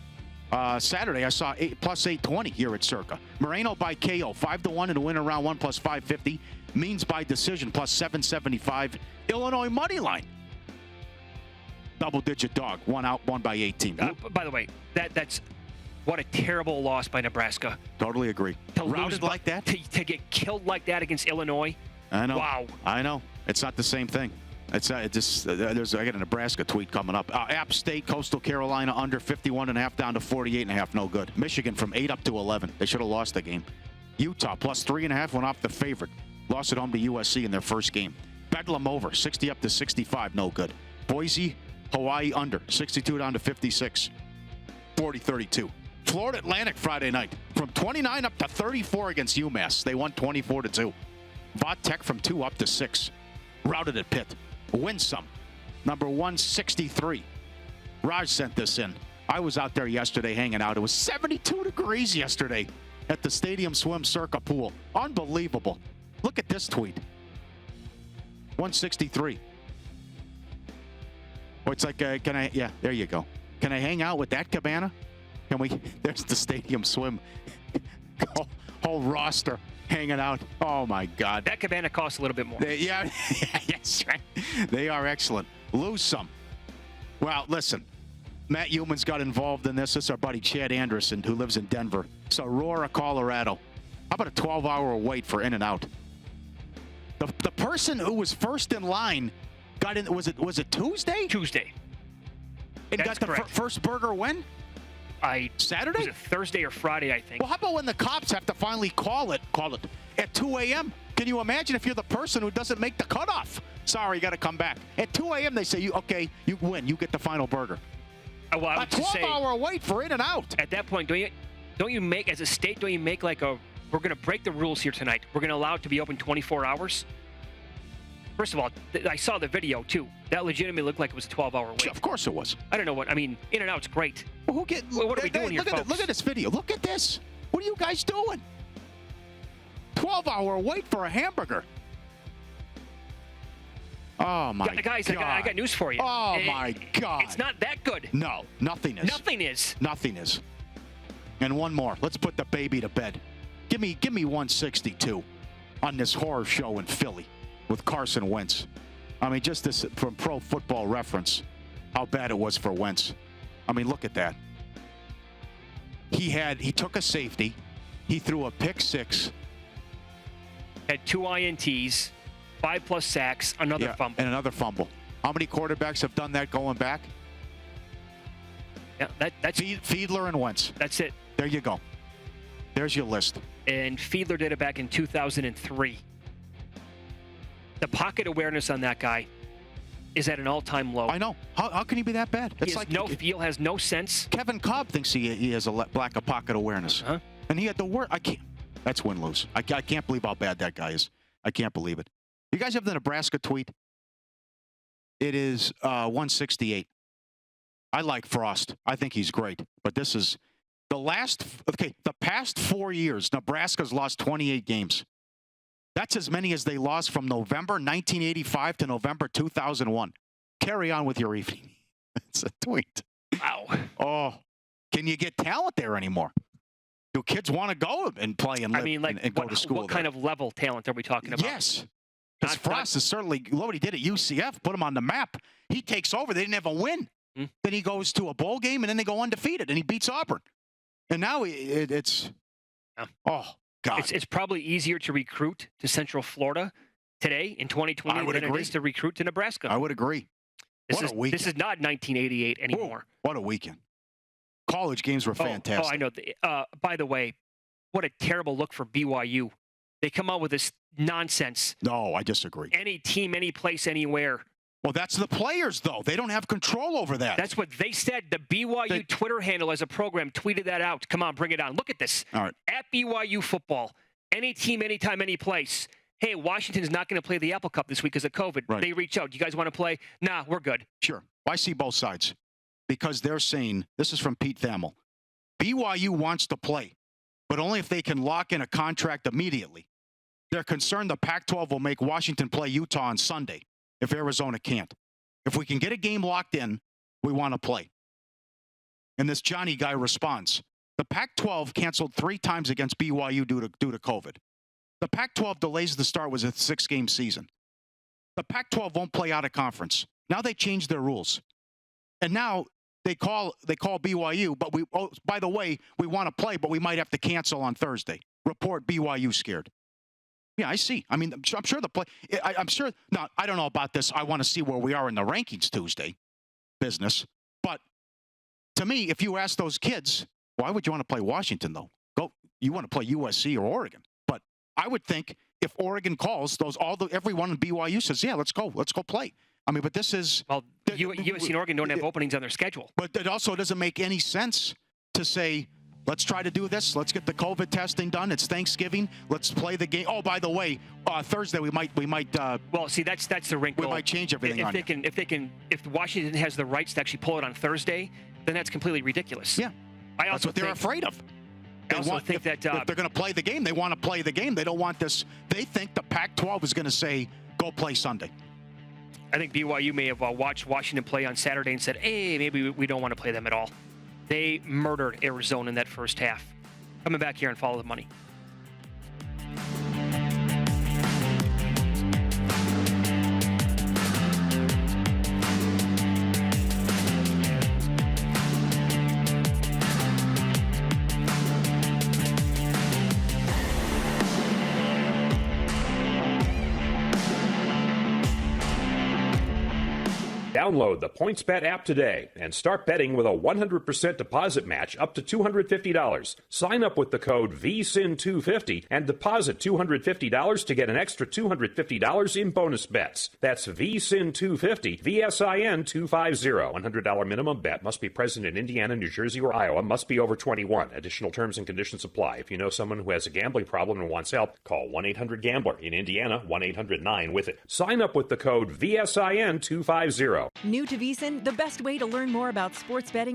Saturday I saw +820 here at Circa. Moreno by KO 5-1 and to win in round 1 +550. Means by decision +775. Illinois money line. Double-digit dog. One out, won by 18. By the way, that's what a terrible loss by Nebraska. Totally agree. To Routed lose like that? To get killed like that against Illinois. I know. Wow. I know. It's not the same thing. It's just I got a Nebraska tweet coming up. App State, Coastal Carolina under 51.5 down to 48.5. No good. Michigan from 8 up to 11. They should have lost the game. Utah +3.5 went off the favorite. Lost at home to USC in their first game. Bedlam over 60 up to 65. No good. Boise, Hawaii under 62 down to 56. 40-32. Florida Atlantic Friday night from 29 up to 34 against UMass. They won 24-2. Vaught Tech from 2 up to 6. Routed at Pitt. Win some. Number 163. Raj sent this in. I was out there yesterday hanging out. It was 72 degrees yesterday at the Stadium Swim Circa pool. Unbelievable. Look at this tweet. 163. Oh, it's like, can I, yeah, there you go. Can I hang out with that cabana? Can we, there's the Stadium Swim whole roster hanging out. Oh, my God. That cabana costs a little bit more. Yes, right. They are excellent. Lose some. Well, listen, Matt Humans got involved in this. This is our buddy Chad Anderson, who lives in Denver. It's Aurora, Colorado. How about a 12-hour wait for In-N-Out? The person who was first in line got in, was it Tuesday? Tuesday. And That's got the correct. First burger when? Saturday? Was it Thursday or Friday, I think. Well, how about when the cops have to finally call it at 2 a.m.? Can you imagine if you're the person who doesn't make the cutoff? Sorry, you got to come back. At 2 a.m., they say, you win. You get the final burger. Well, I a would just say, 12-hour wait for In-N-Out. At that point, don't you make, as a state, don't you make like we're going to break the rules here tonight. We're going to allow it to be open 24 hours? First of all, I saw the video, too. That legitimately looked like it was a 12-hour wait. Of course it was. I don't know what, I mean, In-N-Out's great. Well, what are we doing here, folks? Look at this video. Look at this. What are you guys doing? 12-hour wait for a hamburger. Oh, my guys, God. I got news for you. Oh, my God. It's not that good. No, nothing is. Nothing is. Nothing is. And one more. Let's put the baby to bed. Give me 162 on this horror show in Philly with Carson Wentz. I mean, just this from Pro Football Reference, how bad it was for Wentz. I mean, look at that. He took a safety. He threw a pick six. Had 2 INTs, 5+ sacks, another fumble. And another fumble. How many quarterbacks have done that going back? Yeah, that's Fiedler and Wentz. That's it. There you go. There's your list. And Fiedler did it back in 2003. The pocket awareness on that guy is at an all-time low. I know. How can he be that bad? He has no feel, has no sense. Kevin Cobb thinks he has a lack of pocket awareness. Uh-huh. And he had the worst. I can't. That's win-lose. I can't believe how bad that guy is. I can't believe it. You guys have the Nebraska tweet? It is 168. I like Frost. I think he's great. But this is the past 4 years, Nebraska's lost 28 games. That's as many as they lost from November 1985 to November 2001. Carry on with your evening. It's a tweet. Wow. Oh, can you get talent there anymore? Do kids want to go and play and live and go to school? What kind of level talent are we talking about? Yes. Because Frost is certainly, what he did at UCF, put him on the map. He takes over. They didn't have a win. Then he goes to a bowl game, and then they go undefeated, and he beats Auburn. And now it's oh, God. It's probably easier to recruit to Central Florida today in 2020 than it is to recruit to Nebraska. I would agree. This is not 1988 anymore. What a weekend. College games were fantastic. Oh, I know. By the way, what a terrible look for BYU. They come out with this nonsense. No, I disagree. Any team, any place, anywhere. Well, that's the players, though. They don't have control over that. That's what they said. The BYU Twitter handle as a program tweeted that out. Come on, bring it on. Look at this. All right. At BYU football, any team, anytime, any place. Hey, Washington's not going to play the Apple Cup this week because of COVID. Right. They reach out. You guys want to play? Nah, we're good. Sure. I see both sides because they're saying, this is from Pete Thamel, BYU wants to play, but only if they can lock in a contract immediately. They're concerned the Pac-12 will make Washington play Utah on Sunday if Arizona can't. If we can get a game locked in, we want to play. And this Johnny guy responds, the Pac-12 canceled 3 times against BYU due to COVID. The Pac-12 delays the start was a 6-game season. The Pac-12 won't play out of conference. Now they changed their rules. And now they call BYU, but by the way, we want to play, but we might have to cancel on Thursday. Report BYU scared. Yeah, I see. I mean, I'm sure I'm sure. Now, I don't know about this. I want to see where we are in the rankings Tuesday business. But to me, if you ask those kids, why would you want to play Washington, though? You want to play USC or Oregon. But I would think if Oregon calls, everyone in BYU says, yeah, let's go play. I mean, but this is... Well, USC and Oregon don't have openings on their schedule. But it also doesn't make any sense to say, let's try to do this. Let's get the COVID testing done. It's Thanksgiving. Let's play the game. Oh, by the way, Thursday we might. Well, see, that's the wrinkle. We might change everything. If Washington has the rights to actually pull it on Thursday, then that's completely ridiculous. Yeah, that's what they're afraid of. If they're going to play the game, they want to play the game. They don't want this. They think the Pac-12 is going to say, go play Sunday. I think BYU may have watched Washington play on Saturday and said, hey, maybe we don't want to play them at all. They murdered Arizona in that first half. Coming back here and Follow the Money. Download the PointsBet app today and start betting with a 100% deposit match up to $250. Sign up with the code VSIN250 and deposit $250 to get an extra $250 in bonus bets. That's VSIN250, VSIN250. $100 minimum bet. Must be present in Indiana, New Jersey, or Iowa. Must be over 21. Additional terms and conditions apply. If you know someone who has a gambling problem and wants help, call 1-800-GAMBLER. In Indiana, 1-800-9-WITH-IT. Sign up with the code VSIN250. New to VSiN, the best way to learn more about sports betting